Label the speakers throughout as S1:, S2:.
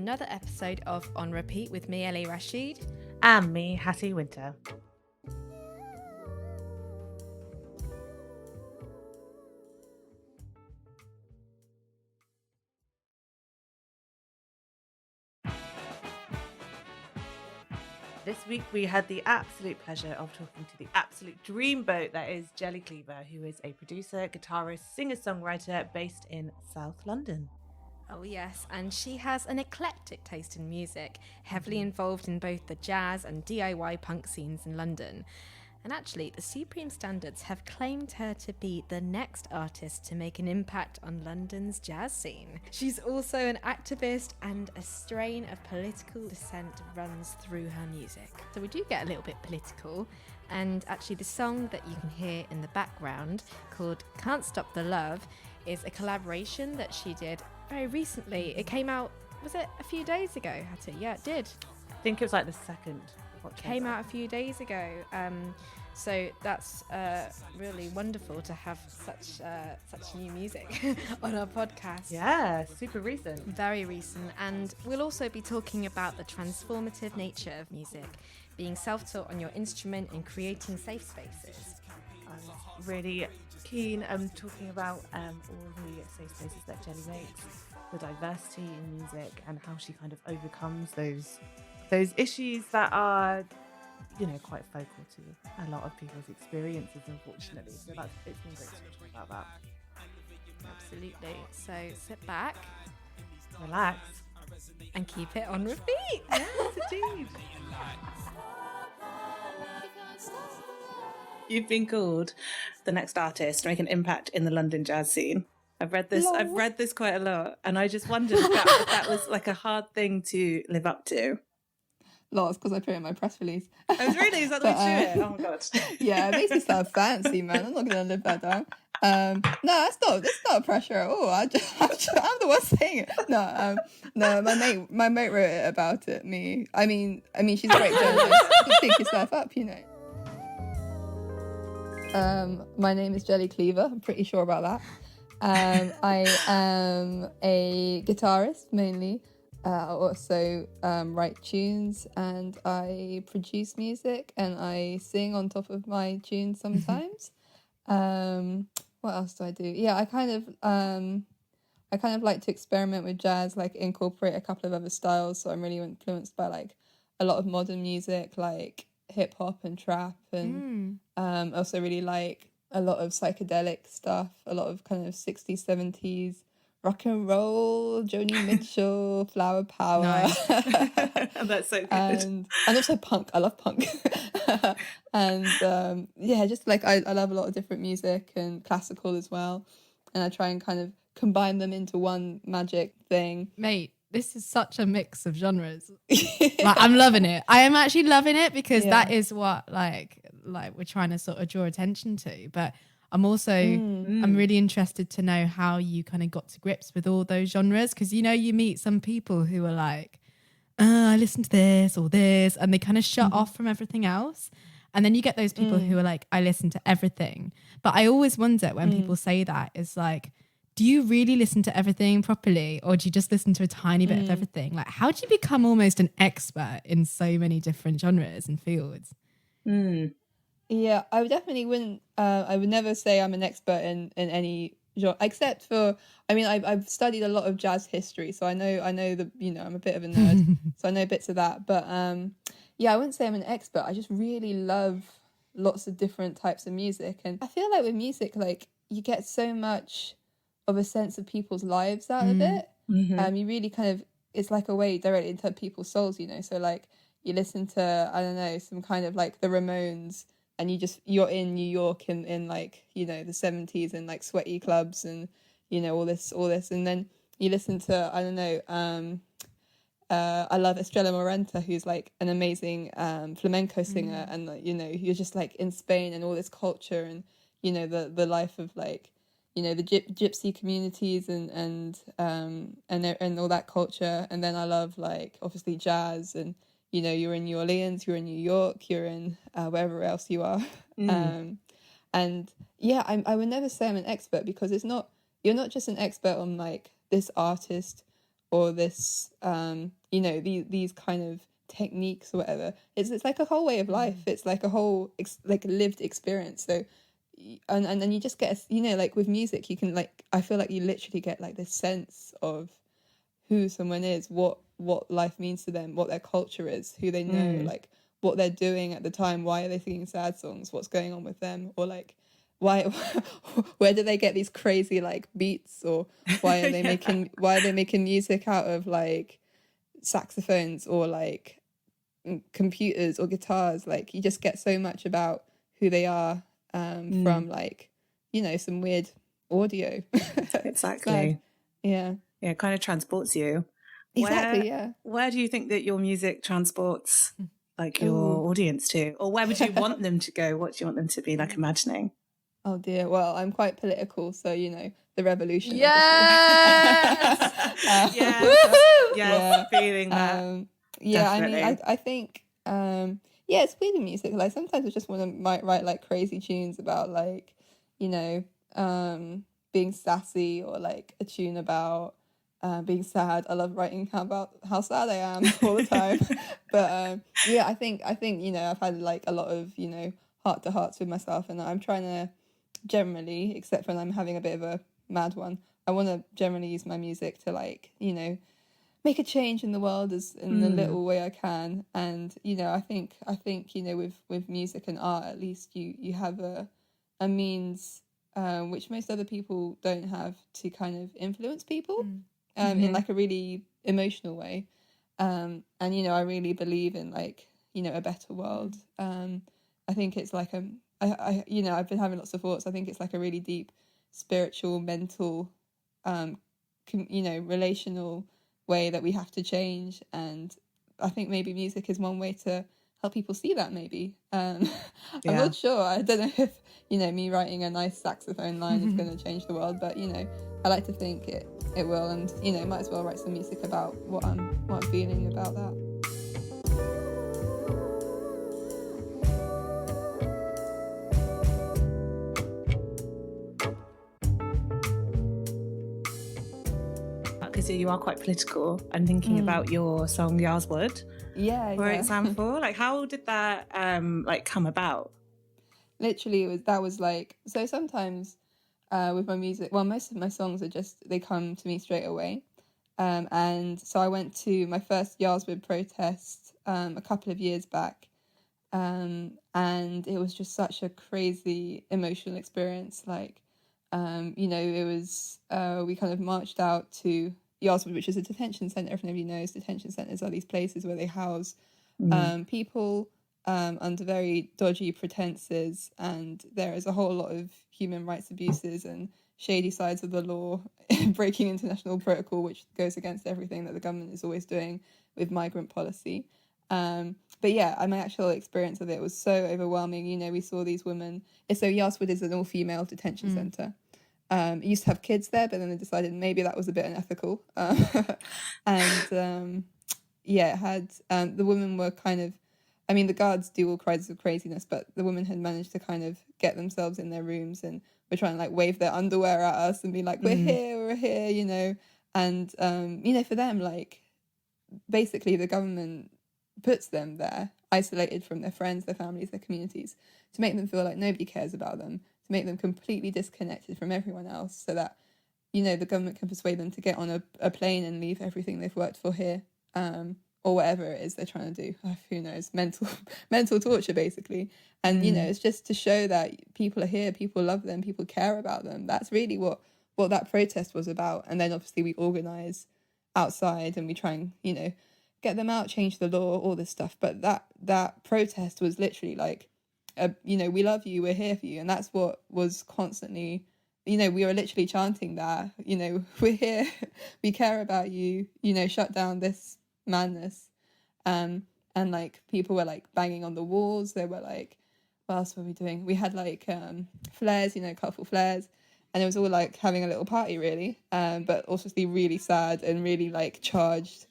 S1: another episode of On Repeat with me, Ellie Rashid.
S2: And me, Hattie Winter. This week we had the absolute pleasure of talking to the absolute dreamboat that is Jelly Cleaver, who is a producer, guitarist, singer-songwriter based in South London.
S1: Oh yes, and she has an eclectic taste in music, heavily involved in both the jazz and DIY punk scenes in London. And actually, the Supreme Standards have claimed her to be the next artist to make an impact on London's jazz scene. She's also an activist, and a strain of political dissent runs through her music. So we do get a little bit political, and actually the song that you can hear in the background, called Can't Stop the Love, is a collaboration that she did very recently. It came out, was it a few days ago, Hattie? Yeah, it did.
S2: I think it was like the second.
S1: Came out a few days ago. So that's really wonderful to have such new music on our podcast.
S2: Yeah, super recent.
S1: Very recent. And we'll also be talking about the transformative nature of music, being self-taught on your instrument and creating safe spaces.
S2: I'm really keen talking about all the safe spaces that Jelly makes, the diversity in music, and how she kind of overcomes those issues that are, you know, quite focal to a lot of people's experiences, unfortunately. So it's been great to talk about that.
S1: Absolutely. So sit back,
S2: relax,
S1: and keep it on repeat.
S2: Yes, indeed. You've been called the next artist to make an impact in the London jazz scene. I've read this quite a lot, and I just wondered if that was like a hard thing to live up to.
S3: Lots, because I put it in my press release.
S2: Oh, really? Is that the way to do it? Oh my god.
S3: Yeah, it makes me sound fancy, man. I'm not going to live that down. No, that's not pressure at all. I'm the one saying it. No, my mate wrote it about it. I mean, she's a great journalist. Just pick yourself up, you know. My name is Jelly Cleaver. I'm pretty sure about that. I am a guitarist mainly. I also write tunes, and I produce music, and I sing on top of my tunes sometimes. What else do I do? Yeah, I kind of like to experiment with jazz, like incorporate a couple of other styles. So I'm really influenced by like a lot of modern music, like hip hop and trap, and also really like a lot of psychedelic stuff, a lot of kind of 60s, 70s. Rock and roll, Joni Mitchell, Flower Power.
S2: Nice. That's so good.
S3: And also punk. I love punk. And yeah, just like I love a lot of different music and classical as well. And I try and kind of combine them into one magic thing.
S4: Mate, this is such a mix of genres. Like, I'm loving it. I am actually loving it because that is what like we're trying to sort of draw attention to. But I'm also, I'm really interested to know how you kind of got to grips with all those genres. Because, you know, you meet some people who are like, I listen to this or this, and they kind of shut off from everything else. And then you get those people who are like, I listen to everything. But I always wonder when people say that, is like, do you really listen to everything properly? Or do you just listen to a tiny bit of everything? Like, how do you become almost an expert in so many different genres and fields?
S3: Yeah, I definitely wouldn't. I would never say I'm an expert in any genre, except for. I mean, I've studied a lot of jazz history, so I know I'm a bit of a nerd, so I know bits of that. But yeah, I wouldn't say I'm an expert. I just really love lots of different types of music, and I feel like with music, like you get so much of a sense of people's lives out of it. You really kind of, it's like a way directly into people's souls, you know. So like you listen to, I don't know, some kind of like the Ramones. And you're in New York in like, you know, the 70s and like sweaty clubs and, you know, all this. And then you listen to, I don't know, I love Estrella Morente, who's like an amazing flamenco singer. And, you know, you're just like in Spain and all this culture and, you know, the life of like, you know, the gypsy communities and all that culture. And then I love like, obviously jazz and, you know, you're in New Orleans, you're in New York, you're in wherever else you are. And yeah, I would never say I'm an expert because you're not just an expert on like this artist or this these kind of techniques or whatever. It's like a whole way of life. It's like a whole like lived experience. So and then you just get like with music you can like, I feel like you literally get like this sense of who someone is, what life means to them, what their culture is, who they know, like what they're doing at the time, why are they singing sad songs, what's going on with them, or like why where do they get these crazy like beats, or why are they making music out of like saxophones or like computers or guitars. Like you just get so much about who they are from like some weird audio.
S5: Exactly.
S3: Yeah,
S5: it kind of transports you.
S3: Exactly.
S5: Where do you think that your music transports like your audience to, or where would you want them to go? What do you want them to be like imagining?
S3: Oh dear. Well, I'm quite political, so the revolution.
S4: Yes.
S5: Yes, feeling that.
S3: Definitely. I mean, I think it's weird in music. Like sometimes I just want to write like crazy tunes about like being sassy, or like a tune about being sad. I love writing about how sad I am all the time. But I think I've had like a lot of heart to hearts with myself, and I'm trying to generally, except when I'm having a bit of a mad one, I want to generally use my music to like make a change in the world as in the little way I can. And I think with music and art, at least you have a means which most other people don't have, to kind of influence people in like a really emotional way. And I really believe in like a better world. I think it's like I've been having lots of thoughts. I think it's like a really deep spiritual, mental, relational way that we have to change. And I think maybe music is one way to help people see that, maybe. I'm not sure. I don't know if me writing a nice saxophone line is going to change the world, but I like to think it will. And might as well write some music about what I'm feeling about that.
S5: Because you are quite political. I'm thinking about your song Yarswood, for example. Like, how did that come about?
S3: Literally, that was like, so sometimes with my music, well, most of my songs are just, they come to me straight away. And so I went to my first Yarswood protest a couple of years back. And it was just such a crazy emotional experience. Like, it was, we kind of marched out to Yarswood, which is a detention centre. If nobody knows, detention centres are these places where they house people under very dodgy pretenses, and there is a whole lot of human rights abuses and shady sides of the law, breaking international protocol, which goes against everything that the government is always doing with migrant policy. But yeah, my actual experience of it was so overwhelming. We saw these women. So Yarswood is an all-female detention centre. It used to have kids there, but then they decided maybe that was a bit unethical. And it had, the women were kind of, I mean, the guards do all kinds of craziness, but the women had managed to kind of get themselves in their rooms and were trying to like wave their underwear at us and be like, we're here, And, for them, like, basically the government puts them there, isolated from their friends, their families, their communities, to make them feel like nobody cares about them, to make them completely disconnected from everyone else, so that, the government can persuade them to get on a plane and leave everything they've worked for here, or whatever it is they're trying to do. Oh, who knows? Mental torture, basically. And, it's just to show that people are here, people love them, people care about them. That's really what that protest was about. And then obviously we organise outside and we try and, get them out, change the law, all this stuff. But that protest was literally like, we love you, we're here for you. And that's what was constantly, we were literally chanting that, we're here, we care about you, shut down this madness. And like people were like banging on the walls. They were like, what else were we doing? We had like flares, colourful flares. And it was all like having a little party, really. But also really sad and really like charged.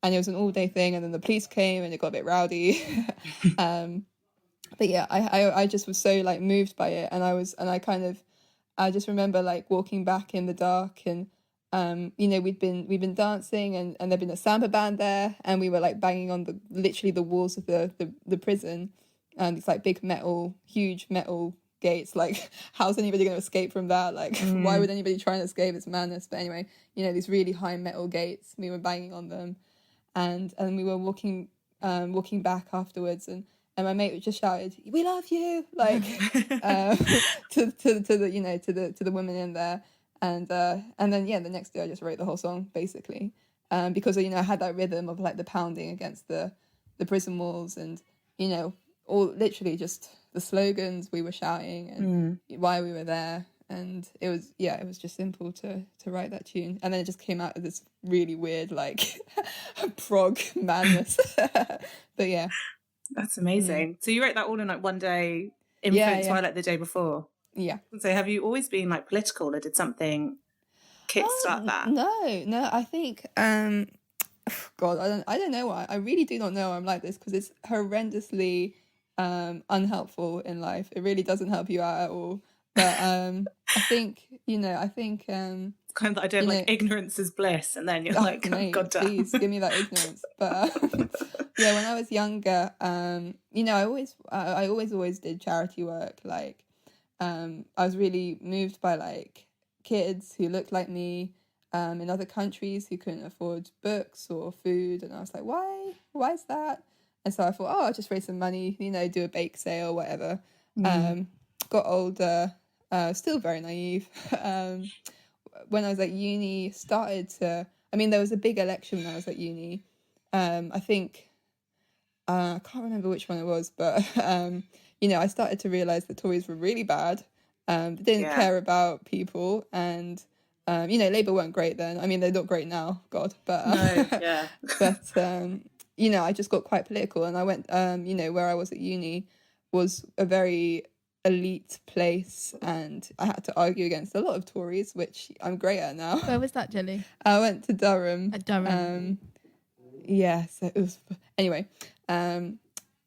S3: And it was an all-day thing, and then the police came and it got a bit rowdy. But yeah, I just was so like moved by it, and I just remember like walking back in the dark, and we'd been dancing, and there'd been a samba band there, and we were like banging on literally the walls of the prison, and it's like huge metal gates. Like, how's anybody going to escape from that? Like, why would anybody try and escape? It's madness. But anyway, these really high metal gates, we were banging on them, and we were walking back afterwards, and my mate just shouted, "We love you!" like to the women in there. And then the next day I just wrote the whole song basically, because I had that rhythm of like the pounding against the prison walls, and all literally just the slogans we were shouting and why we were there, and it was just simple to write that tune, and then it just came out of this really weird like prog madness. But yeah,
S5: that's amazing. So you wrote that all in like one day, influenced by like the day before.
S3: Yeah.
S5: So have you always been like political, or did something kickstart that?
S3: No. I think, God, I don't know why. I really do not know I'm like this, because it's horrendously unhelpful in life. It really doesn't help you out at all. But I think
S5: kind of the idea of like ignorance is bliss, and then you're like,
S3: mate,
S5: God damn.
S3: Please give me that ignorance. But yeah, when I was younger, I always did charity work. Like, I was really moved by like kids who looked like me in other countries who couldn't afford books or food, and I was like, why is that? And so I thought, I'll just raise some money, do a bake sale, whatever. Got older, still very naive. When I was at uni, there was a big election when I was at uni. I think I can't remember which one it was, but I started to realise the Tories were really bad. They didn't care about people, and Labour weren't great then. I mean, they're not great now, God. But I just got quite political, and I went. Where I was at uni was a very elite place, and I had to argue against a lot of Tories, which I'm great at now.
S4: Where was that, Jelly?
S3: I went to Durham.
S4: At Durham.
S3: So it was anyway.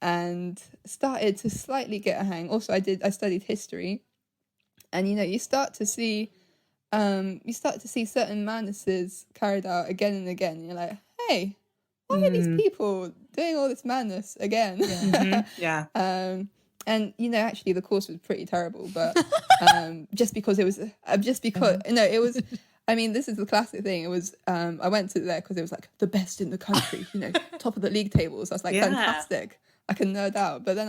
S3: And started to slightly get a hang. Also, I studied history, and you start to see certain madnesses carried out again and again. And you're like, hey, why are these people doing all this madness again? And actually the course was pretty terrible, but just because it was I mean, this is the classic thing. It was I went to there because it was like the best in the country, top of the league tables. I was like, fantastic, I can nerd out. But then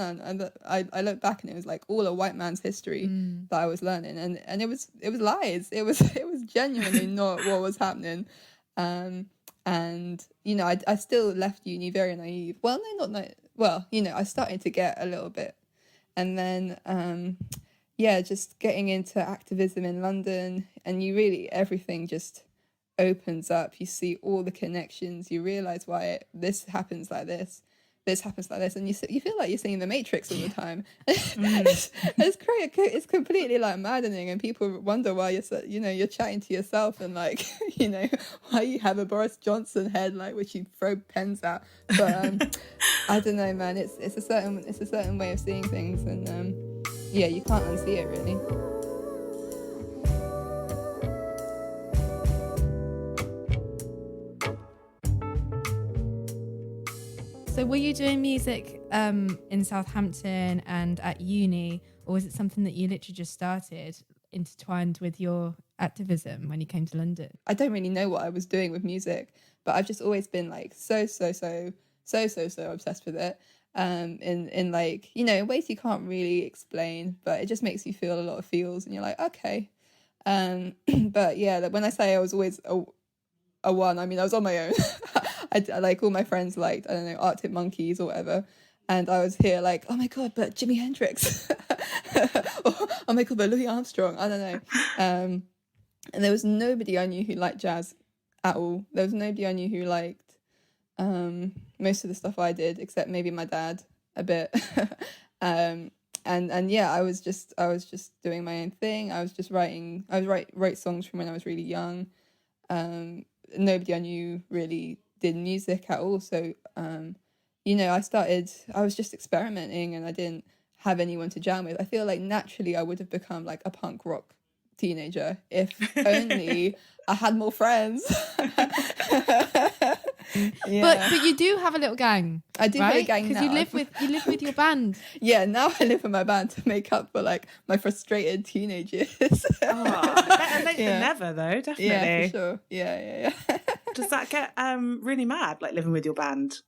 S3: I look back, and it was like all a white man's history that I was learning, and it was lies. It was genuinely not what was happening. And I still left uni very naive. Well, no, not naive. Well, I started to get a little bit, and then just getting into activism in London, and everything just opens up. You see all the connections. You realise why this happens like this. This happens like this, and you feel like you're seeing the Matrix all the time. It's great. It's completely like maddening, and people wonder why you're chatting to yourself, and like why you have a Boris Johnson head like which you throw pens at. But I don't know, man. It's a certain way of seeing things, and you can't unsee it really.
S4: So were you doing music in Southampton and at uni, or was it something that you literally just started intertwined with your activism when you came to London?
S3: I don't really know what I was doing with music, but I've just always been like so obsessed with it. In like, in ways you can't really explain, but it just makes you feel a lot of feels, and you're like, okay. But yeah, when I say I was always a one, I mean I was on my own. I like all my friends liked, I don't know, Arctic Monkeys or whatever, and I was here like, oh my god, but Jimi Hendrix. Or, oh my god, but Louis Armstrong, I don't know. And there was nobody I knew who liked jazz at all. There was nobody I knew who liked most of the stuff I did, except maybe my dad a bit. And I was just doing my own thing. I was just writing. Wrote songs from when I was really young. Nobody I knew really did music at all. So I was just experimenting, and I didn't have anyone to jam with. I feel like naturally I would have become like a punk rock teenager. If only I had more friends.
S4: But you do have a little gang.
S3: I do have a gang
S4: because
S3: now.
S4: you live with your band.
S3: Yeah, now I live with my band to make up for like my frustrated teenage years.
S5: Better late than never, though. Definitely.
S3: Yeah, for sure. Yeah.
S5: Does that get really mad, like living with your band?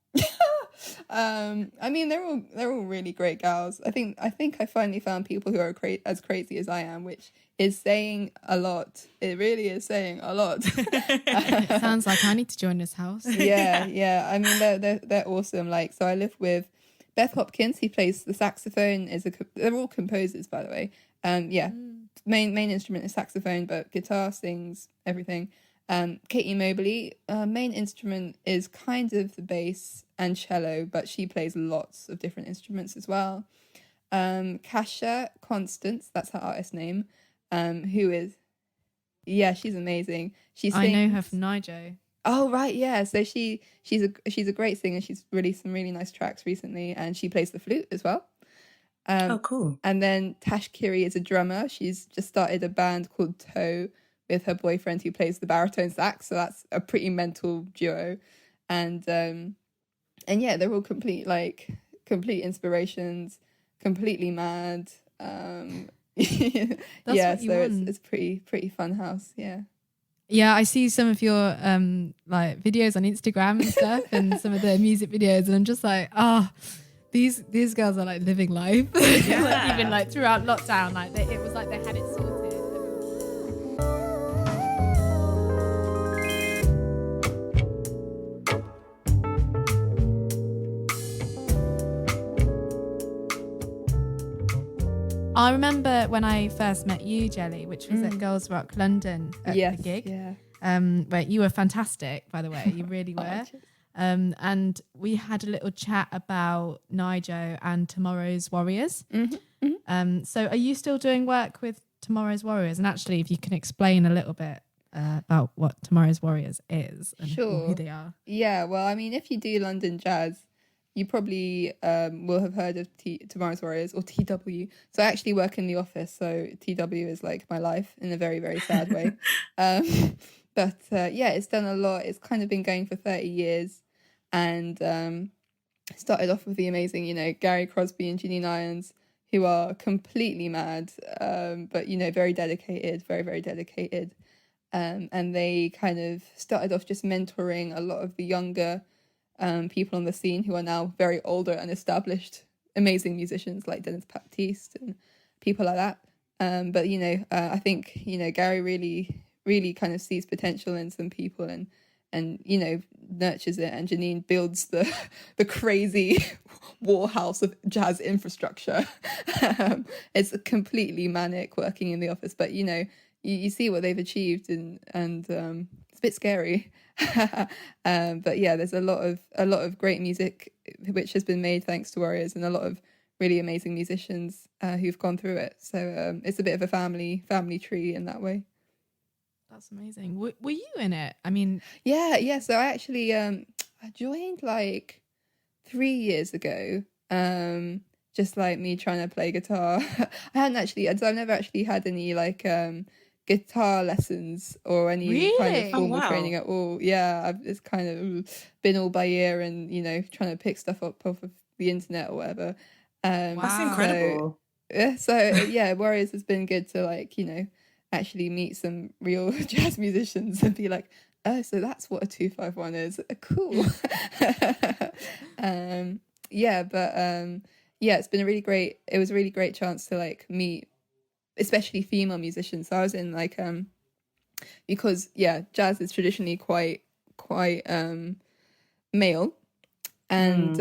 S3: I mean, they're all really great gals. I think I finally found people who are as crazy as I am, which is saying a lot. It really is saying a lot.
S4: It sounds like I need to join this house.
S3: Yeah. I mean, they're awesome. Like, so I live with Beth Hopkins, who plays the saxophone. They're all composers, by the way. Main instrument is saxophone, but guitar, sings, everything. Katie Mobley, main instrument is kind of the bass and cello, but she plays lots of different instruments as well. Kasha Constance, that's her artist name, who is, she's amazing. She sings,
S4: I know her from Nijo.
S3: Oh right, yeah. So she's a great singer. She's released some really nice tracks recently, and she plays the flute as well.
S5: Cool.
S3: And then Tash Kiri is a drummer. She's just started a band called Toe with her boyfriend who plays the baritone sax. So that's a pretty mental duo. And yeah, they're all complete inspirations, completely mad. It's pretty fun house.
S4: Yeah, I see some of your like videos on Instagram and stuff, and some of their music videos, and I'm just like, these girls are like living life. Like, even like throughout lockdown, like it was like they had it sorted. I remember when I first met you, Jelly, which was at Girls Rock London at the gig. Where you were fantastic, by the way. You really were. And we had a little chat about Nijo and Tomorrow's Warriors. So are you still doing work with Tomorrow's Warriors? And actually, if you can explain a little bit about what Tomorrow's Warriors is and who they are.
S3: Yeah, well, I mean, if you do London jazz, you probably will have heard of Tomorrow's Warriors or TW. So I actually work in the office, so TW is like my life in a very, very sad way. But it's done a lot. It's kind of been going for 30 years, and started off with the amazing, Gary Crosby and Janine Irons, who are completely mad, but, very dedicated, very, very dedicated. And they kind of started off just mentoring a lot of the younger people on the scene who are now very older and established amazing musicians like Dennis Baptiste and people like that. But I think Gary really kind of sees potential in some people and nurtures it, and Janine builds the crazy warhouse of jazz infrastructure. It's completely manic working in the office, but you see what they've achieved, and it's a bit scary. But yeah, there's a lot of great music which has been made thanks to Warriors, and a lot of really amazing musicians who've gone through it. So it's a bit of a family tree in that way.
S4: That's amazing. Were you in it? I mean,
S3: yeah. So I actually I joined like 3 years ago. Just like me trying to play guitar. I've never actually had any like guitar lessons or any kind of formal training at all. Yeah, it's kind of been all by ear and trying to pick stuff up off of the internet or whatever.
S5: That's incredible.
S3: So Warriors has been good to like actually meet some real jazz musicians and be like, oh, so that's what a 251 is. Cool. It's been it was a really great chance to like meet especially female musicians. So I was in like because jazz is traditionally quite male, and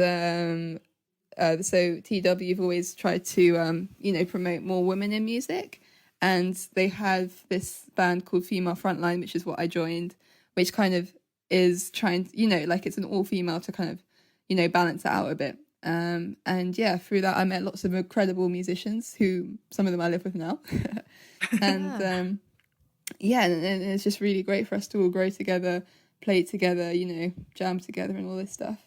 S3: so TW have always tried to promote more women in music, and they have this band called Female Frontline, which is what I joined, which kind of is trying like it's an all female to kind of balance it out a bit. And through that I met lots of incredible musicians who some of them I live with now. And and it's just really great for us to all grow together, play together, jam together and all this stuff.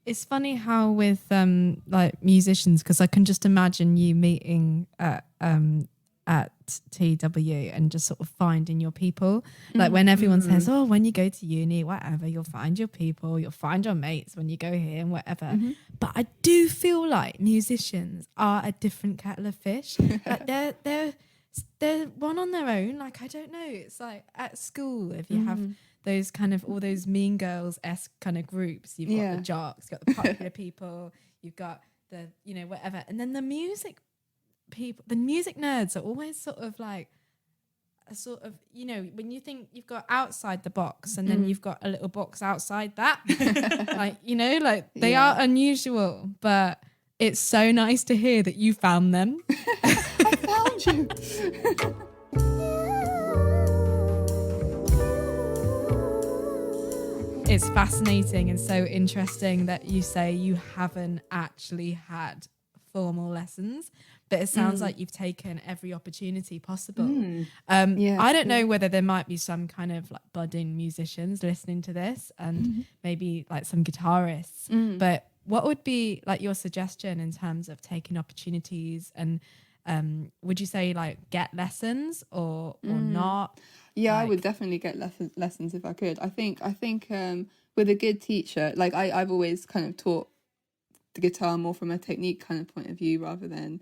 S4: It's funny how with like musicians, because I can just imagine you meeting at at TW and just sort of finding your people. Like when everyone says, oh, when you go to uni, whatever, you'll find your people, you'll find your mates when you go here and whatever. But I do feel like musicians are a different kettle of fish. Like they're one on their own. Like, I don't know. It's like at school, if you have those kind of all those mean girls-esque kind of groups, you've got the jocks, you've got the popular people, you've got the, you know, whatever. And then the music people, the music nerds are always sort of like a sort of, you know, when you think you've got outside the box and then you've got a little box outside that, like, you know, like they are unusual, but it's so nice to hear that you found them.
S3: I found you.
S4: It's fascinating and so interesting that you say you haven't actually had formal lessons, but it sounds like you've taken every opportunity possible. I don't know whether there might be some kind of like budding musicians listening to this and maybe like some guitarists, but what would be like your suggestion in terms of taking opportunities? And would you say like get lessons or not?
S3: Yeah,
S4: like,
S3: I would definitely get lessons if I could. I think with a good teacher, like I've always kind of taught the guitar more from a technique kind of point of view rather than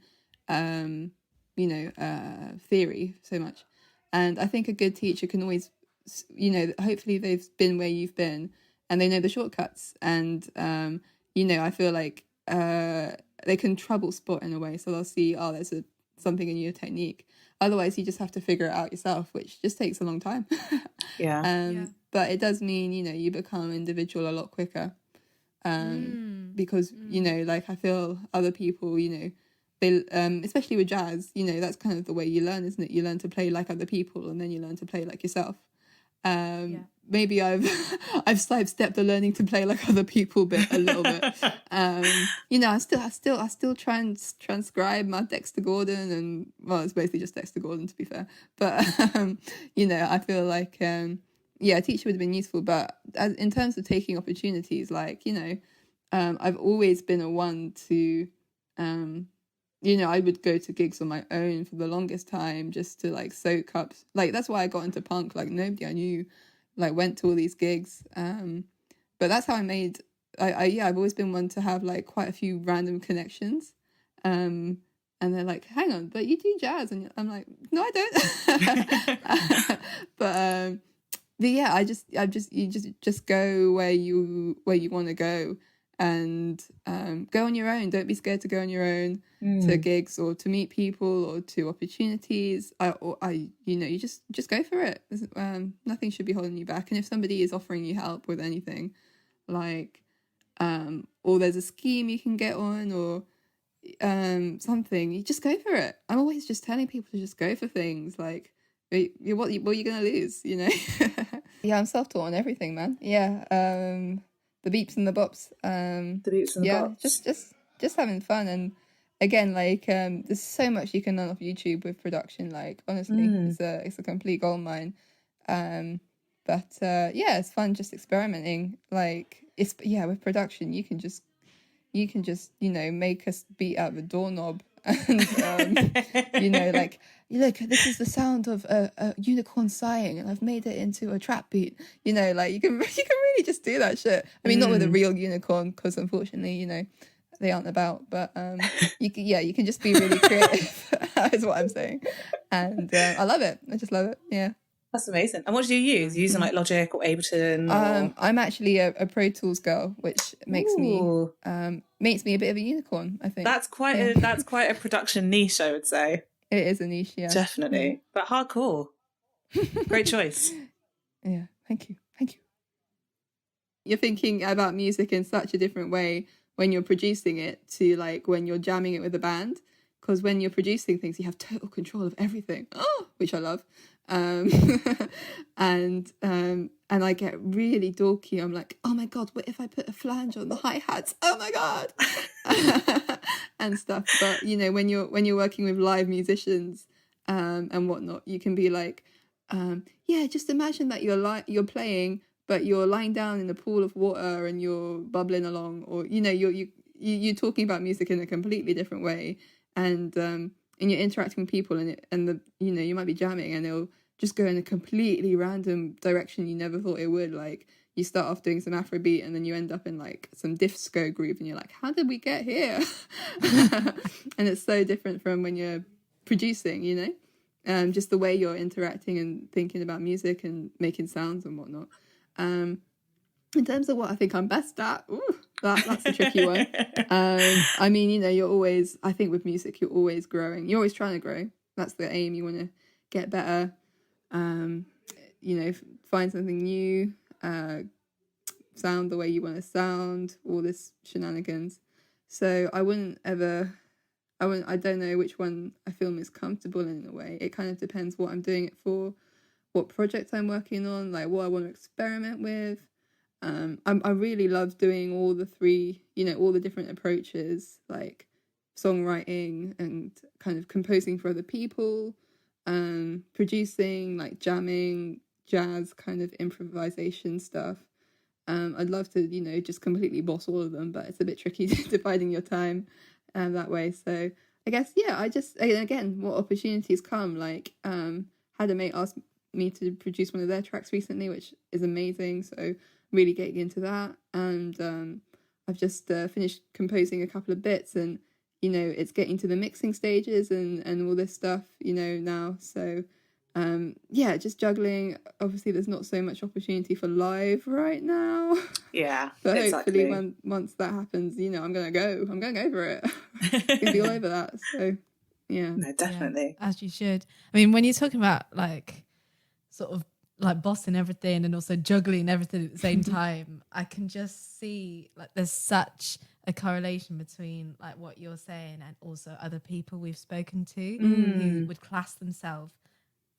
S3: theory so much. And I think a good teacher can always, you know, hopefully they've been where you've been and they know the shortcuts. And you know, I feel like they can trouble spot in a way, so they'll see, oh, there's something in your technique. Otherwise, you just have to figure it out yourself, which just takes a long time. But it does mean, you know, you become individual a lot quicker. Because, you know, like I feel other people, you know, they, especially with jazz, you know, that's kind of the way you learn, isn't it? You learn to play like other people and then you learn to play like yourself. Maybe I've sidestepped the learning to play like other people bit a little bit. You know, I still try and transcribe my Dexter Gordon, and well, it's basically just Dexter Gordon to be fair. But you know, I feel like a teacher would have been useful. But in terms of taking opportunities, like, you know, I've always been a one to you know, I would go to gigs on my own for the longest time just to like soak up. Like that's why I got into punk. Like nobody I knew like went to all these gigs, but that's how I made I've always been one to have like quite a few random connections, and they're like, hang on, but you do jazz, and I'm like, no I don't. but yeah, you just go where you want to go, and go on your own. Don't be scared to go on your own to gigs or to meet people or to opportunities. You know, you just go for it. Nothing should be holding you back. And if somebody is offering you help with anything, like or there's a scheme you can get on, or something, you just go for it. I'm always just telling people to just go for things. Like, what are you gonna lose, you know? Yeah, I'm self-taught on everything, man. Yeah. The beeps and the bops.
S5: The beeps and the bops.
S3: Just having fun. And again, like there's so much you can learn off YouTube with production. Like honestly, it's a complete goldmine. But it's fun just experimenting. Like with production, you can just you know, make us beat out the doorknob, and you know, like, look, this is the sound of a unicorn sighing, and I've made it into a trap beat. You know, like you can really just do that shit. I mean, not with a real unicorn, because unfortunately, you know, they aren't about. But you can just be really creative. Is what I'm saying, and I love it. I just love it. Yeah.
S5: That's amazing. And what do you use? Are you using like Logic or Ableton? Or...
S3: I'm actually a Pro Tools girl, which makes me a bit of a unicorn, I think.
S5: That's quite a production niche, I would say.
S3: It is a niche, yeah.
S5: Definitely. But hardcore. Great choice.
S3: Yeah, thank you. You're thinking about music in such a different way when you're producing it to like when you're jamming it with a band. Because when you're producing things, you have total control of everything, which I love. And I get really dorky. I'm like, oh my god, what if I put a flange on the hi-hats? Oh my god. And stuff. But you know, when you're working with live musicians and whatnot, you can be like, just imagine that you're playing, but you're lying down in a pool of water and you're bubbling along, or you know, you're talking about music in a completely different way. And and you're interacting with people, and the you might be jamming and it'll just go in a completely random direction you never thought it would. Like you start off doing some Afrobeat and then you end up in like some disco groove and you're like, how did we get here? And it's so different from when you're producing, just the way you're interacting and thinking about music and making sounds and whatnot. In terms of what I think I'm best at, that's a tricky one. I mean, you're always, I think with music, you're always growing. You're always trying to grow. That's the aim. You want to get better, find something new, sound the way you want to sound, all this shenanigans. So I don't know which one I feel most comfortable in a way. It kind of depends what I'm doing it for, what project I'm working on, like what I want to experiment with. I really love doing all the three, all the different approaches, like songwriting and kind of composing for other people, producing, like jamming, jazz, kind of improvisation stuff. I'd love to, just completely boss all of them, but it's a bit tricky dividing your time that way. So I guess, again, what opportunities come, like had a mate ask me to produce one of their tracks recently, which is amazing. So really getting into that, and I've just finished composing a couple of bits, and it's getting to the mixing stages and all this stuff now. So just juggling. Obviously there's not so much opportunity for live right now, but exactly. Hopefully once that happens, I'm going over it. I'm gonna be all over that. So
S5: no, definitely,
S4: as you should. I mean, when you're talking about like sort of like bossing everything and also juggling everything at the same time, I can just see like there's such a correlation between like what you're saying and also other people we've spoken to who would class themselves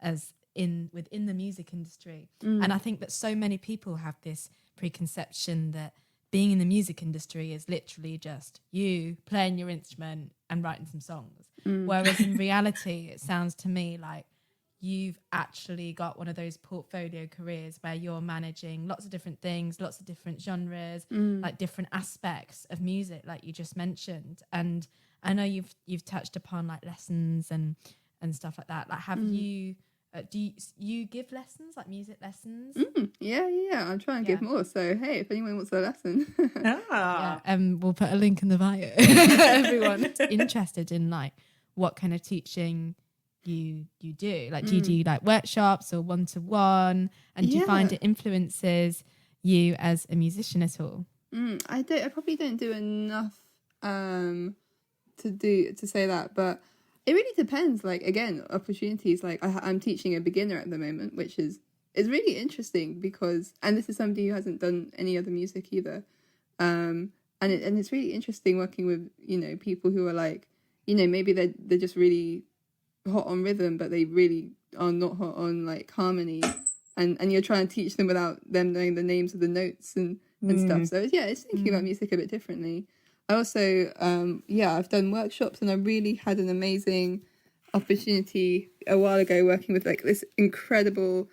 S4: as within the music industry. And I think that so many people have this preconception that being in the music industry is literally just you playing your instrument and writing some songs, whereas in reality it sounds to me like you've actually got one of those portfolio careers where you're managing lots of different things, lots of different genres, like different aspects of music, like you just mentioned. And I know you've touched upon like lessons and stuff like that. Like, have you do you give lessons, like music lessons?
S3: Yeah. I'm trying to give more. So hey, if anyone wants a lesson,
S4: we'll put a link in the bio. Everyone interested in like what kind of teaching you do, like do you do like workshops or one-to-one, and do you find it influences you as a musician at all?
S3: I probably don't do enough to say that, but it really depends. Like again, opportunities, like I'm teaching a beginner at the moment, which is really interesting because, and this is somebody who hasn't done any other music either, and it's really interesting working with people who are like maybe they're just really hot on rhythm, but they really are not hot on like harmony, and you're trying to teach them without them knowing the names of the notes and stuff. So it's thinking about music a bit differently. I also I've done workshops, and I really had an amazing opportunity a while ago working with like this incredible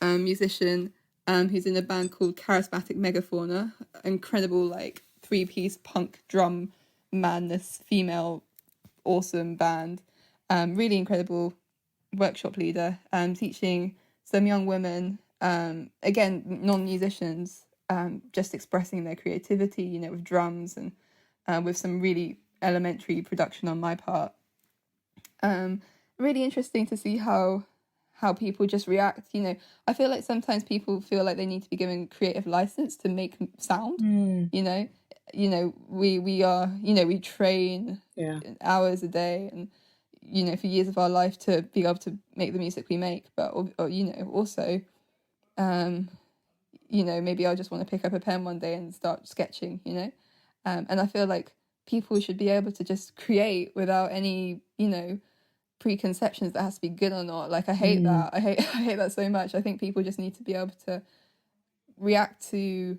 S3: musician who's in a band called Charismatic Megafauna, incredible like 3-piece punk drum madness female awesome band. Really incredible workshop leader, teaching some young women, again, non-musicians, just expressing their creativity, with drums and with some really elementary production on my part. Really interesting to see how people just react. I feel like sometimes people feel like they need to be given creative license to make sound. We train hours a day and for years of our life to be able to make the music we make, but also maybe I just want to pick up a pen one day and start sketching, and I feel like people should be able to just create without any preconceptions that has to be good or not. Like I hate that. I hate that so much. I think people just need to be able to react to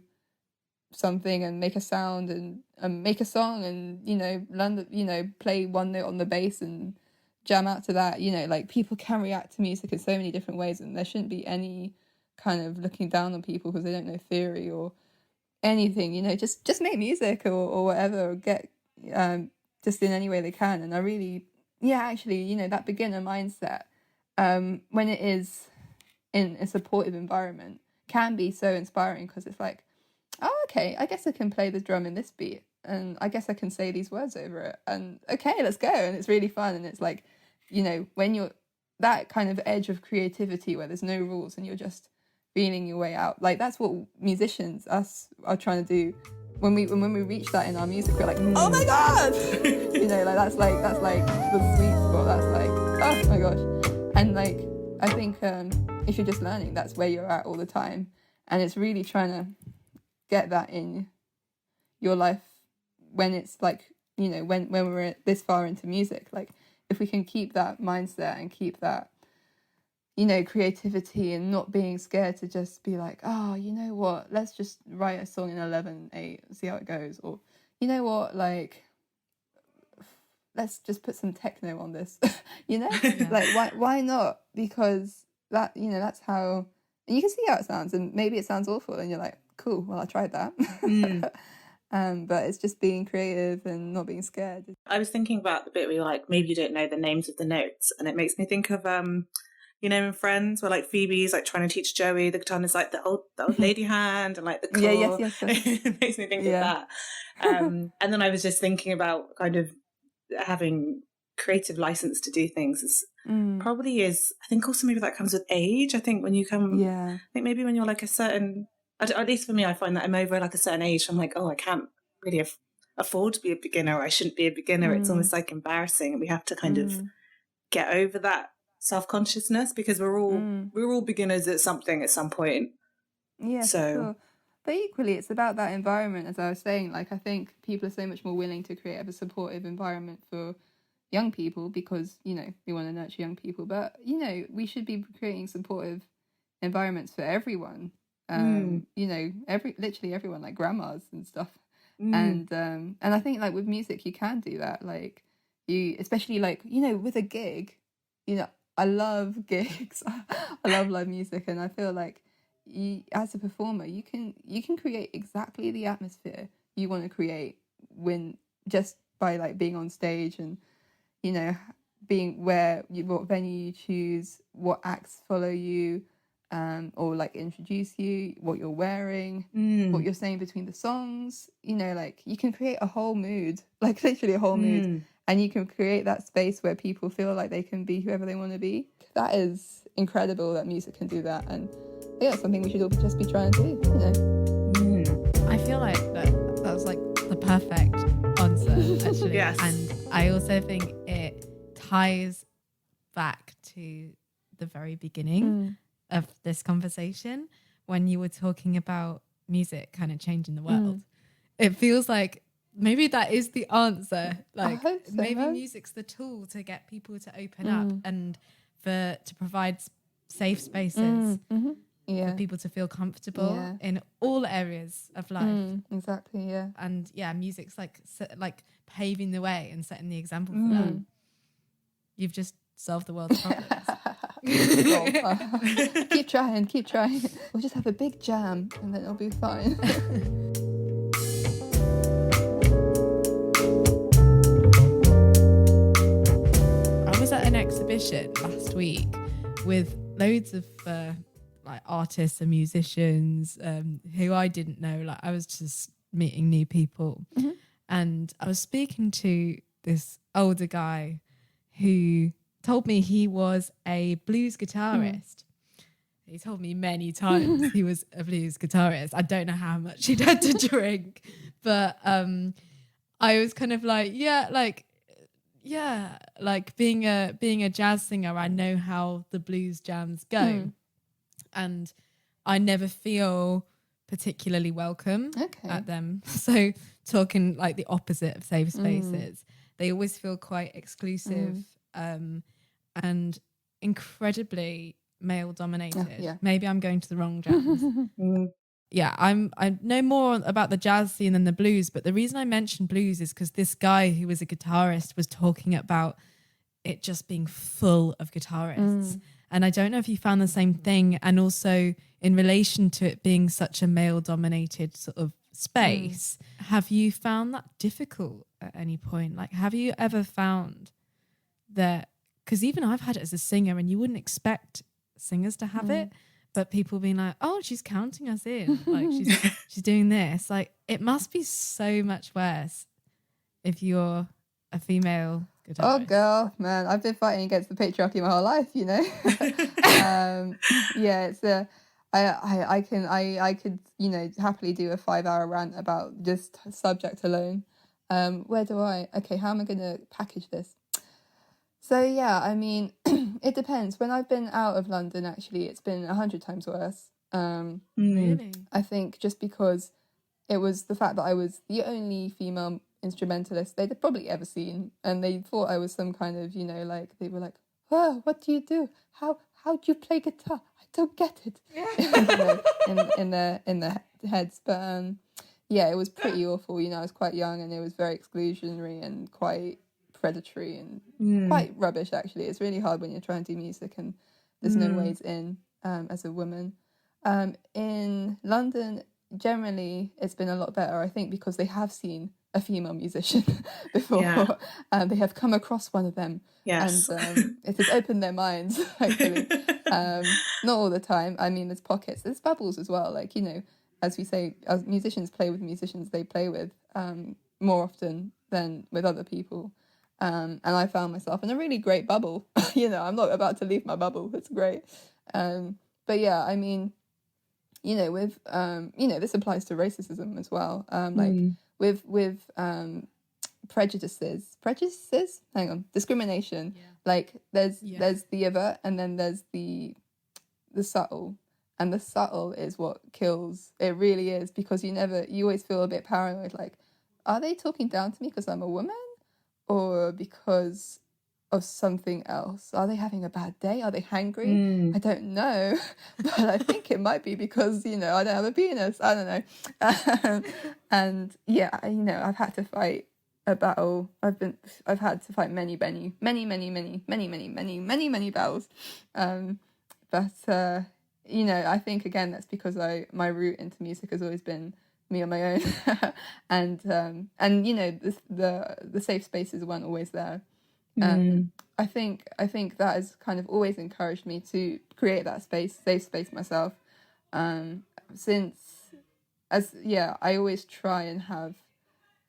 S3: something and make a sound and make a song and learn play one note on the bass and jam out to that. Like people can react to music in so many different ways, and there shouldn't be any kind of looking down on people because they don't know theory or anything. Just make music or whatever, or get just in any way they can. And I really actually, you know, that beginner mindset, when it is in a supportive environment, can be so inspiring, because it's like, oh, okay, I guess I can play the drum in this beat, and I guess I can say these words over it, and okay, let's go. And it's really fun. And it's like, you know, when you're that kind of edge of creativity where there's no rules and you're just feeling your way out, like that's what musicians, us, are trying to do. When we reach that in our music, we're like, oh my god, you know, like that's like the sweet spot. That's like, oh my gosh. And like, I think if you're just learning, that's where you're at all the time, and it's really trying to get that in your life when it's like, you know, when we're this far into music. Like, if we can keep that mindset and keep that, you know, creativity, and not being scared to just be like, oh, you know what, let's just write a song in 11/8, see how it goes. Or, you know what, like, let's just put some techno on this. You know, like, why not? Because that, you know, that's how, and you can see how it sounds, and maybe it sounds awful and you're like, cool, well, I tried that. But it's just being creative and not being scared.
S5: I was thinking about the bit where you're like, maybe you don't know the names of the notes, and it makes me think of you know, in Friends, where like Phoebe's like trying to teach Joey the guitar, and it's like the old lady hand and like the claw.
S3: Yes.
S5: It makes me think of that. And then I was just thinking about kind of having creative license to do things is probably is, I think also maybe that comes with age. I think when you come, I think maybe when you're like a certain, at least for me, I find that I'm over like a certain age, I'm like, oh, I can't really afford to be a beginner, or I shouldn't be a beginner. It's almost like embarrassing, and we have to kind of get over that self-consciousness, because we're all beginners at something at some point.
S3: Yeah, so sure. But equally, it's about that environment, as I was saying. Like, I think people are so much more willing to create a supportive environment for young people, because, you know, we want to nurture young people, but, you know, we should be creating supportive environments for everyone. You know, literally everyone, like grandmas and stuff. And I think, like, with music, you can do that. Like, you, especially, like, you know, with a gig, you know, I love gigs. I love live music, and I feel like you, as a performer, you can create exactly the atmosphere you want to create when, just by like being on stage, and, you know, being what venue you choose, what acts follow you, or like introduce you, what you're wearing, what you're saying between the songs. You know, like, you can create a whole mood, like literally a whole mood. And you can create that space where people feel like they can be whoever they want to be. That is incredible that music can do that. And yeah, it's something we should all just be trying to do, you know.
S4: I feel like that was like the perfect answer, actually.
S5: Yes.
S4: And I also think it ties back to the very beginning of this conversation, when you were talking about music kind of changing the world. It feels like maybe that is the answer. Like,
S3: I hope so,
S4: maybe music's the tool to get people to open up, and to provide safe spaces for people to feel comfortable in all areas of life.
S3: Exactly, yeah.
S4: And yeah, music's like paving the way and setting the example for that. You've just solved the world's problems.
S3: Keep trying. We'll just have a big jam and then it'll be fine.
S4: I was at an exhibition last week with loads of like artists and musicians who I didn't know. Like, I was just meeting new people, and I was speaking to this older guy who told me he was a blues guitarist. He told me many times he was a blues guitarist. I don't know how much he'd had to drink, but I was kind of like, like being a jazz singer, I know how the blues jams go, and I never feel particularly welcome at them. So talking like the opposite of safe spaces, they always feel quite exclusive and incredibly male dominated. Maybe I'm going to the wrong jams. I know more about the jazz scene than the blues, but the reason I mentioned blues is because this guy who was a guitarist was talking about it just being full of guitarists. And I don't know if you found the same thing, and also in relation to it being such a male dominated sort of space, have you found that difficult at any point? Like, have you ever found that, because even I've had it as a singer, and you wouldn't expect singers to have it, but people being like, oh, she's counting us in, like she's doing this. Like, it must be so much worse if you're a female guitarist.
S3: Oh, girl, man, I've been fighting against the patriarchy my whole life, you know. Yeah, it's I could, you know, happily do a 5-hour rant about just subject alone. Okay, how am I going to package this? So yeah, I mean, it depends. When I've been out of London, actually, it's been 100 times worse.
S4: Really?
S3: I think just because it was the fact that I was the only female instrumentalist they'd probably ever seen, and they thought I was some kind of, you know, like, they were like, oh, what do you do? How do you play guitar? I don't get it. You know, in their heads. But yeah, it was pretty awful. You know, I was quite young, and it was very exclusionary and quite predatory and quite rubbish, actually. It's really hard when you're trying to do music and there's no ways in as a woman. In London, generally, it's been a lot better, I think, because they have seen a female musician before. They have come across one of them.
S5: Yes.
S3: And it has opened their minds, hopefully. Not all the time. I mean, there's pockets. There's bubbles as well. Like, you know, as we say, as musicians play with musicians they play with more often than with other people. And I found myself in a really great bubble. You know, I'm not about to leave my bubble. It's great. But yeah, I mean, you know, with, you know, this applies to racism as well. Like with discrimination. Yeah. Like there's the overt, and then there's the subtle. And the subtle is what kills. It really is, because you always feel a bit paranoid. Like, are they talking down to me because I'm a woman? Or because of something else? Are they having a bad day? Are they hangry? I don't know. But I think it might be because, you know, I don't have a penis. I don't know. And yeah, you know, I've had to fight a battle. I've had to fight many battles. But you know, I think again that's because my route into music has always been me on my own. and you know, the safe spaces weren't always there. I think that has kind of always encouraged me to create that safe space myself. I always try and have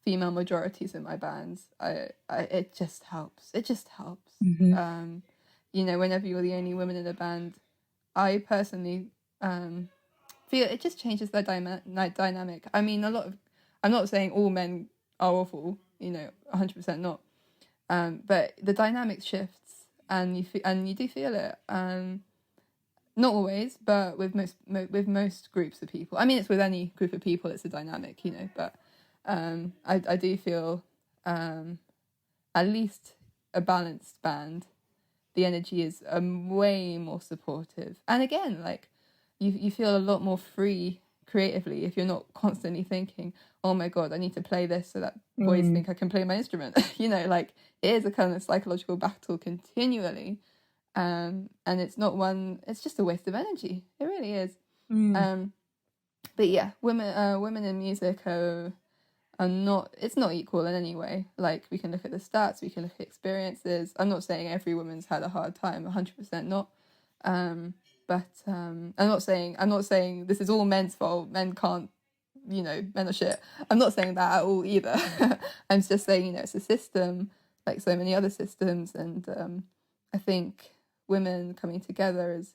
S3: female majorities in my bands. It just helps. You know, whenever you're the only woman in a band, I personally feel it just changes the dynamic. I mean, I'm not saying all men are awful, you know, 100% not. But the dynamic shifts, and you do feel it. Not always, but with most groups of people. I mean, it's with any group of people, it's a dynamic, you know. But I do feel at least a balanced band, the energy is way more supportive. And again, like you feel a lot more free creatively if you're not constantly thinking, oh my god, I need to play this so that boys think I can play my instrument. You know, like it is a kind of psychological battle continually. And it's not one, it's just a waste of energy. It really is. But yeah, women in music are not, it's not equal in any way. Like, we can look at the stats, we can look at experiences. I'm not saying every woman's had a hard time, 100% not. But I'm not saying this is all men's fault. Men can't, you know, men are shit. I'm not saying that at all either. I'm just saying, you know, it's a system like so many other systems, and I think women coming together is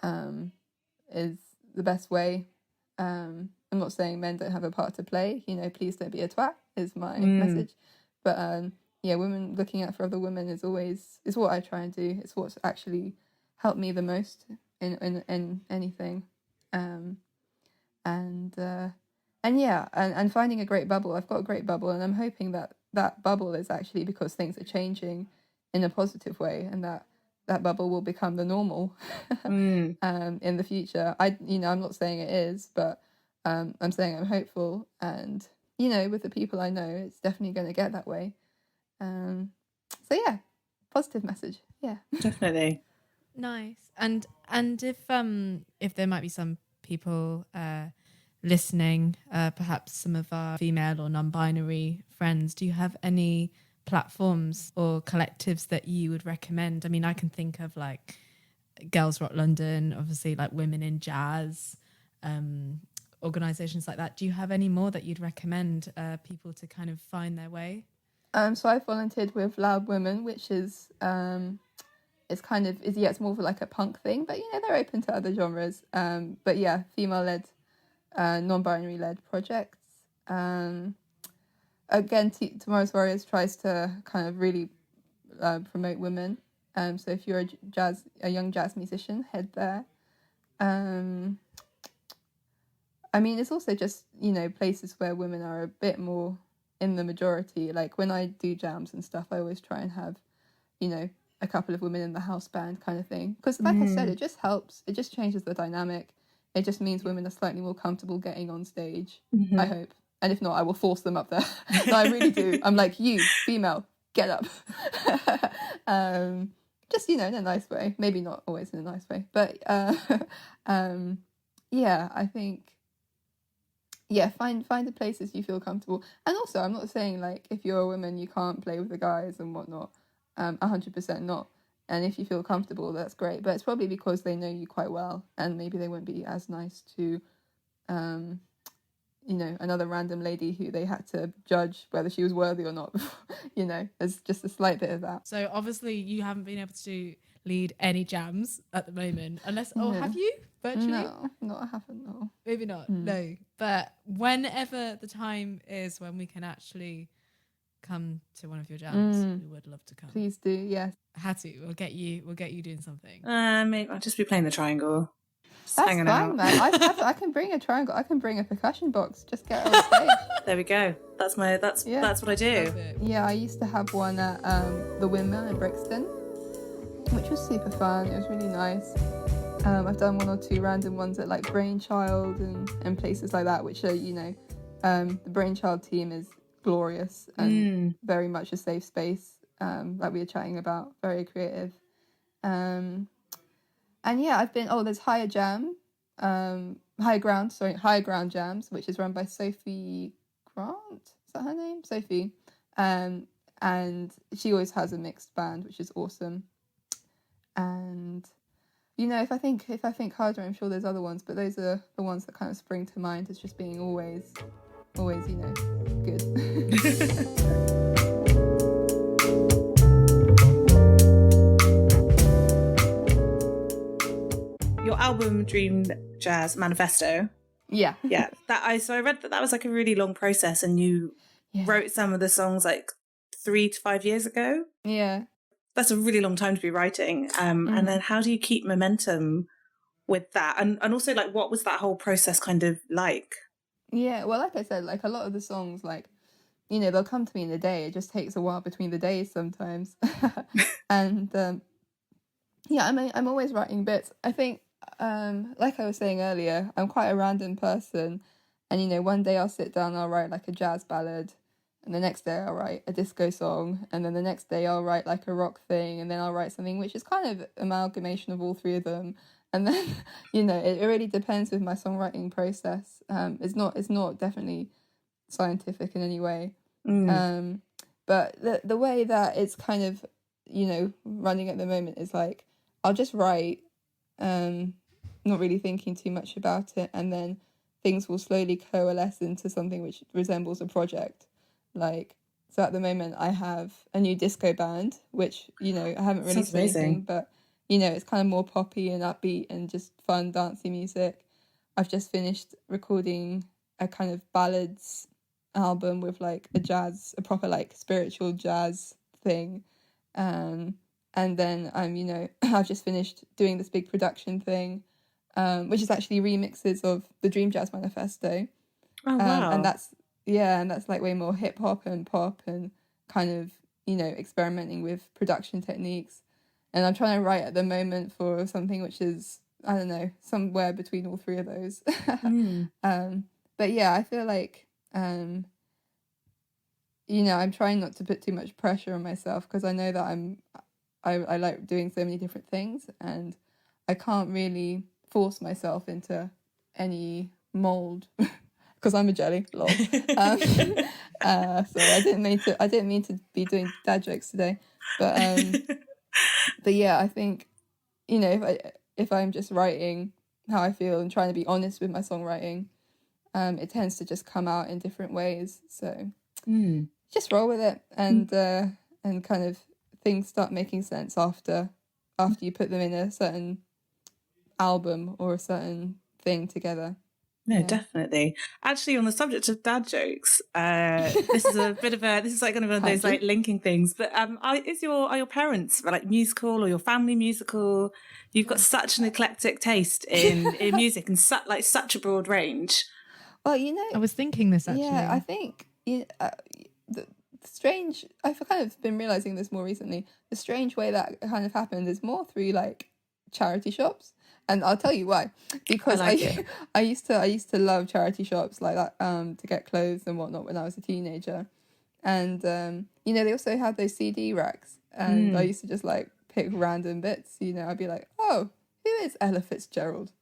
S3: the best way. I'm not saying men don't have a part to play. You know, please don't be a twat is my message. But yeah, women looking out for other women is what I try and do. It's what's actually helped me the most in anything. And yeah, and finding a great bubble. I've got a great bubble, and I'm hoping that bubble is actually because things are changing in a positive way, and that bubble will become the normal in the future. I'm not saying it is, but I'm saying I'm hopeful, and you know, with the people I know, it's definitely going to get that way. So yeah, positive message. Yeah,
S5: definitely.
S4: Nice. And if there might be some people listening, perhaps some of our female or non-binary friends, do you have any platforms or collectives that you would recommend? I mean, I can think of like Girls Rock London, obviously, like Women in Jazz, organizations like that. Do you have any more that you'd recommend people to kind of find their way?
S3: So I volunteered with Loud Women, which is it's kind of it's more of like a punk thing, but they're open to other genres. But yeah, female-led, non-binary led projects. Again, Tomorrow's Warriors tries to kind of really promote women. So if you're a young jazz musician, head there. I mean, it's also just, places where women are a bit more in the majority. Like when I do jams and stuff, I always try and have, a couple of women in the house band kind of thing. Because like I said, it just helps. It just changes the dynamic. It just means women are slightly more comfortable getting on stage, I hope. And if not, I will force them up there. No, I really do. I'm like, you, female, get up. Just, in a nice way. Maybe not always in a nice way. But yeah, I think, find the places you feel comfortable. And also, I'm not saying like if you're a woman, you can't play with the guys and whatnot. 100% not. And if you feel comfortable, that's great. But it's probably because they know you quite well, and maybe they won't be as nice to, another random lady who they had to judge whether she was worthy or not. There's just a slight bit of that.
S4: So obviously you haven't been able to lead any jams at the moment, unless have you virtually?
S3: No, I haven't. No,
S4: maybe not. No, but whenever the time is when we can actually come to one of your jams, we would love to come.
S3: Please do. Yes,
S4: Hattie, we'll get you doing something.
S5: Mate, I'll just be playing the triangle. Just
S3: that's
S5: hanging
S3: fine,
S5: out.
S3: man. I can bring a triangle. I can bring a percussion box. Just get on stage.
S5: There we go. That's what I do.
S3: Yeah, I used to have one at the Windmill in Brixton, which was super fun. It was really nice. I've done one or two random ones at like Brainchild and places like that, which are, the Brainchild team is glorious and very much a safe space, like we were chatting about, very creative. And yeah, I've been, there's Higher Ground Jams, which is run by Sophie Grant. Is that her name? Sophie. And she always has a mixed band, which is awesome. And if I think harder, I'm sure there's other ones, but those are the ones that kind of spring to mind as just being always, good.
S5: Your album Dream Jazz Manifesto.
S3: Yeah.
S5: So I read that was like a really long process, and you wrote some of the songs like 3 to 5 years ago.
S3: Yeah.
S5: That's a really long time to be writing. And then how do you keep momentum with that? And also, like, what was that whole process kind of like?
S3: Yeah, well, like I said, like a lot of the songs, like, they'll come to me in a day. It just takes a while between the days sometimes. And I'm always writing bits. I think, like I was saying earlier, I'm quite a random person. And, one day I'll sit down and I'll write like a jazz ballad. And the next day I'll write a disco song. And then the next day I'll write like a rock thing. And then I'll write something which is kind of amalgamation of all three of them. And then, it really depends with my songwriting process. It's not definitely scientific in any way. But the way that it's kind of, running at the moment is like, I'll just write, not really thinking too much about it. And then things will slowly coalesce into something which resembles a project. Like, so at the moment I have a new disco band, which, I haven't really
S5: Sounds amazing.
S3: anything, but it's kind of more poppy and upbeat and just fun, dancey music. I've just finished recording a kind of ballads album with like a proper like spiritual jazz thing. And then I've just finished doing this big production thing, which is actually remixes of the Dream Jazz Manifesto.
S5: Oh, wow.
S3: And that's like way more hip hop and pop and kind of, experimenting with production techniques. And I'm trying to write at the moment for something which is, I don't know, somewhere between all three of those. But yeah, I feel like, I'm trying not to put too much pressure on myself, because I know that I like doing so many different things, and I can't really force myself into any mold because I'm a jelly. Lol. Sorry, I didn't mean to be doing dad jokes today, but yeah, I think, you know, if I'm just writing how I feel and trying to be honest with my songwriting, it tends to just come out in different ways. So just roll with it, and kind of things start making sense after you put them in a certain album or a certain thing together.
S5: No, definitely. Actually, on the subject of dad jokes, this is like kind of one of those like linking things. But are your parents like musical, or your family musical? You've got such an eclectic taste in music and such a broad range.
S3: Well, you know,
S4: I was thinking this actually.
S3: Yeah, I think the strange. I've kind of been realizing this more recently. The strange way that kind of happened is more through like charity shops. And I'll tell you why. Because I used to love charity shops like that, to get clothes and whatnot when I was a teenager. And you know, they also had those CD racks, and I used to just like pick random bits. You know, I'd be like, oh, who is Ella Fitzgerald?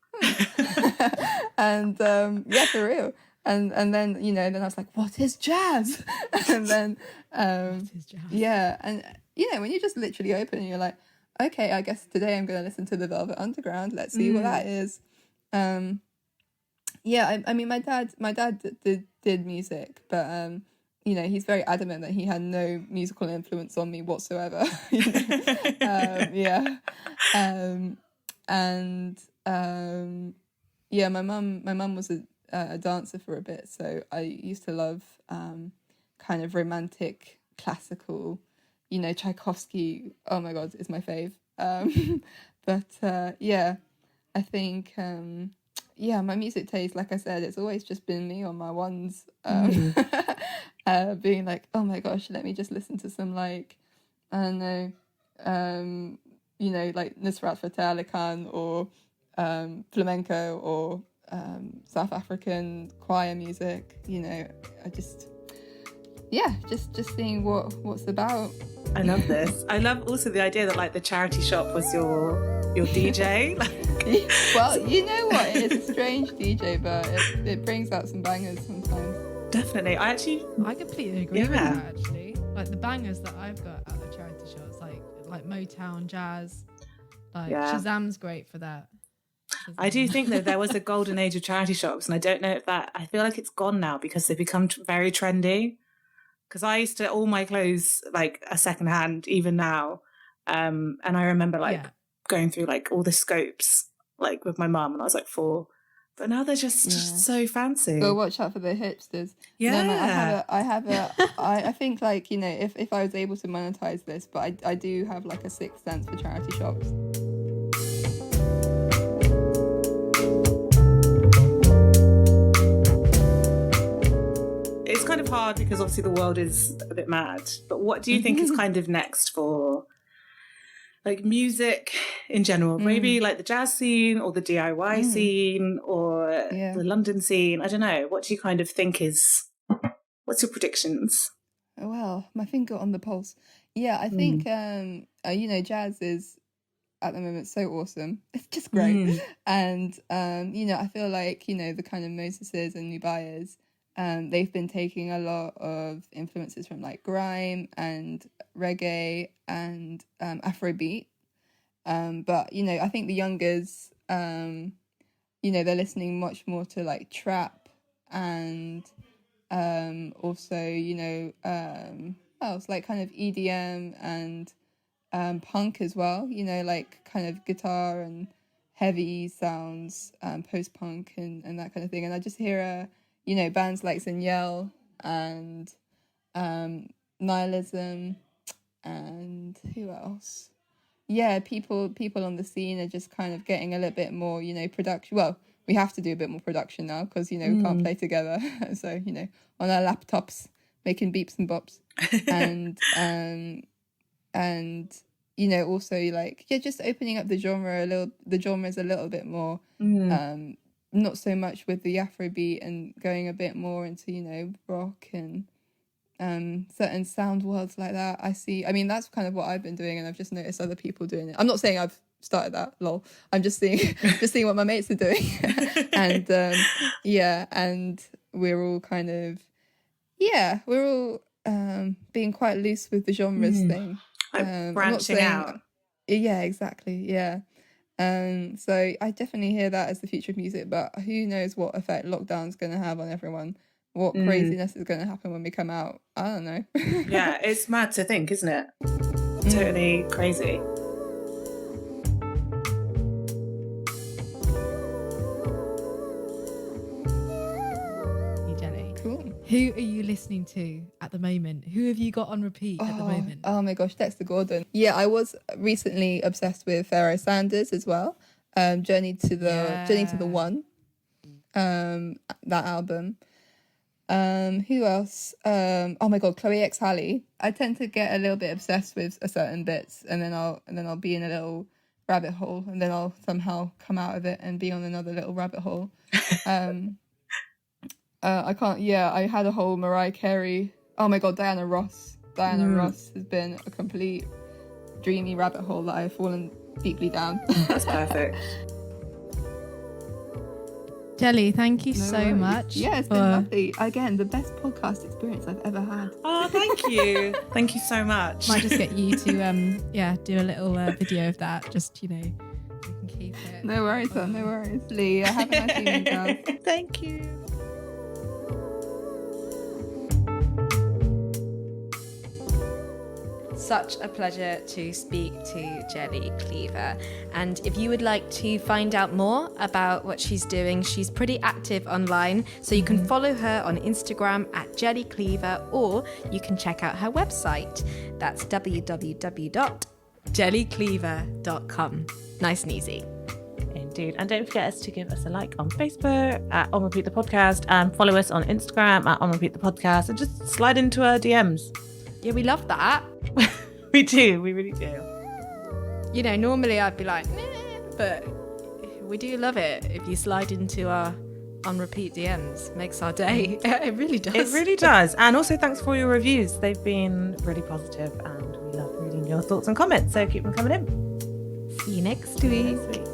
S3: And yeah, for real. And then, you know, then I was like, what is jazz? And then what is jazz? Yeah, and you know, when you just literally open and you're like, okay, I guess today I'm going to listen to the Velvet Underground. Let's see what that is. Yeah, I mean, my dad did music, but you know, he's very adamant that he had no musical influence on me whatsoever. You know? Yeah, and yeah, my mum was a dancer for a bit, so I used to love kind of romantic classical. You know, Tchaikovsky, oh my God, is my fave. But yeah, I think, yeah, my music taste, like I said, it's always just been me on my ones, being like, oh my gosh, let me just listen to some, like, I don't know, you know, like Nusrat Fateh Ali Khan, or flamenco, or South African choir music. You know, I just... yeah, just seeing what's about.
S5: I love this. I love also the idea that like the charity shop was your DJ.
S3: Well, you know what? It's a strange DJ, but it brings out some bangers sometimes.
S5: Definitely. I
S4: completely agree with that, actually. Like the bangers that I've got at the charity shops, like Motown, jazz, like Shazam's great for that.
S5: I do think that there was a golden age of charity shops, and I don't know if I feel like it's gone now because they've become very trendy. Because I used to, all my clothes like are secondhand even now, and I remember going through like all the scopes like with my mum when I was like 4, but now they're just so fancy.
S3: Go watch out for the hipsters. Yeah, no, I think, like, you know, if I was able to monetize this, but I do have like a sixth sense for charity shops.
S5: It's kind of hard because obviously the world is a bit mad, but what do you think is kind of next for like music in general? Maybe like the jazz scene or the DIY scene or the London scene? I don't know. What do you kind of think what's your predictions?
S3: Well, my finger on the pulse. Yeah, I think, you know, jazz is at the moment so awesome. It's just great. And, you know, I feel like, you know, the kind of Moseses and Nubayas, they've been taking a lot of influences from like grime and reggae and Afrobeat. But, you know, I think the youngers, you know, they're listening much more to like trap and also, you know, what else? Like kind of EDM and punk as well, you know, like kind of guitar and heavy sounds, post-punk and that kind of thing. And I just hear you know, bands like Zanyel and Nihilism and who else? Yeah, people on the scene are just kind of getting a little bit more, you know, production. Well, we have to do a bit more production now because, you know, we can't play together. So, you know, on our laptops, making beeps and bops. And you know, also like, yeah, just opening up the genres a little bit more. Not so much with the Afrobeat and going a bit more into, you know, rock and certain sound worlds like that. I mean, that's kind of what I've been doing, and I've just noticed other people doing it. I'm not saying I've started that, lol. I'm just seeing what my mates are doing. And yeah, and we're all kind of, yeah, we're all being quite loose with the genres thing.
S5: Branching out.
S3: Yeah, exactly. Yeah. So I definitely hear that as the future of music, but who knows what effect lockdown's going to have on everyone? What craziness is going to happen when we come out? I don't know.
S5: Yeah, it's mad to think, isn't it? Totally crazy.
S4: Who are you listening to at the moment? Who have you got on repeat at the moment?
S3: Oh my gosh, Dexter Gordon. Yeah, I was recently obsessed with Pharoah Sanders as well. Journey to the One. That album. Who else? Oh my god, Chloe X Halle. I tend to get a little bit obsessed with a certain bits, and then I'll be in a little rabbit hole, and then I'll somehow come out of it and be on another little rabbit hole. I had a whole Mariah Carey. Oh my god, Diana Ross. Diana Ross has been a complete dreamy rabbit hole that I've fallen deeply down.
S5: That's perfect.
S4: Jelly, thank you so much.
S3: Yeah, it's been lovely. Again, the best podcast experience I've ever had.
S5: Oh, thank you. Thank you so much.
S4: Might just get you to do a little video of that. Just, we can keep it.
S3: No worries, no worries. Lee, have a nice evening, girls.
S5: Thank you.
S1: Such a pleasure to speak to Jelly Cleaver. And if you would like to find out more about what she's doing, she's pretty active online. So you can follow her on Instagram at Jelly Cleaver, or you can check out her website. That's www.jellycleaver.com. Nice and easy.
S2: Indeed. And don't forget to give us a like on Facebook at On Repeat the Podcast, and follow us on Instagram at On Repeat the Podcast, and just slide into our DMs.
S1: Yeah, we love that.
S2: We do. We really do.
S1: Normally I'd be like, but we do love it if you slide into our On Repeat DMs. Makes our day. It really does.
S2: It really does. And also thanks for your reviews. They've been really positive, and we love reading your thoughts and comments. So keep them coming in.
S1: See you next week.